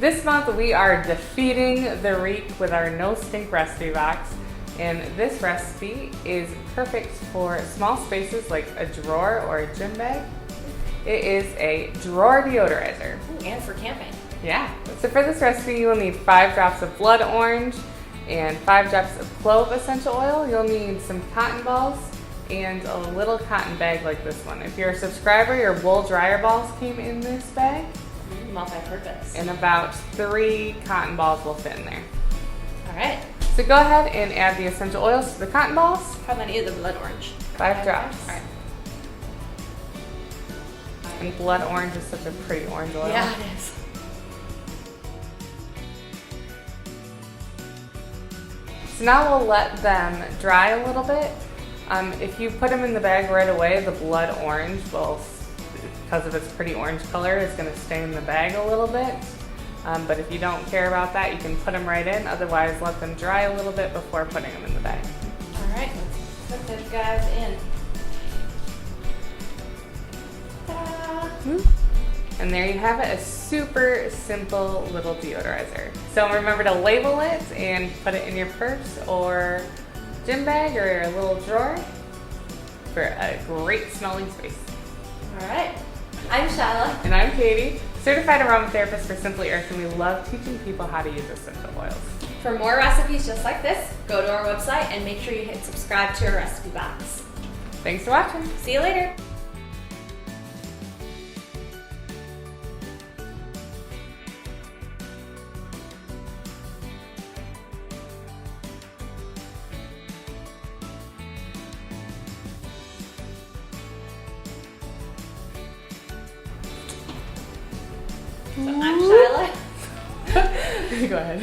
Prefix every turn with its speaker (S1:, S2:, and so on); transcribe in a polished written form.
S1: This month we are defeating the reek with our no stink recipe box, and this recipe is perfect for small spaces like a drawer or a gym bag. It is a drawer deodorizer.
S2: Ooh, and for camping.
S1: Yeah. So for this recipe you will need 5 drops of blood orange and 5 drops of Clove Essential Oil. You'll need some cotton balls and a little cotton bag like this one. If you're a subscriber, your wool dryer balls came in this bag.
S2: Multi-purpose.
S1: And about 3 cotton balls will fit in there.
S2: All right.
S1: So go ahead and add the essential oils to the cotton balls.
S2: How many of the blood orange?
S1: 5 drops.
S2: All right.
S1: And blood orange is such a pretty orange oil.
S2: Yeah, it is.
S1: So now we'll let them dry a little bit. If you put them in the bag right away, the blood orange will, because of its pretty orange color, is going to stay in the bag a little bit. But if you don't care about that, you can put them right in. Otherwise, let them dry a little bit before putting them in the bag.
S2: All right, let's put those guys in. Ta-da!
S1: And there you have it, a super simple little deodorizer. So remember to label it and put it in your purse or gym bag or a little drawer for a great smelling space.
S2: All right. I'm Shyla.
S1: And I'm Katie, certified aromatherapist for Simply Earth, and we love teaching people how to use essential oils.
S2: For more recipes just like this, go to our website and make sure you hit subscribe to our recipe box.
S1: Thanks for watching.
S2: See you later. So I'm Shyla.
S1: Go ahead.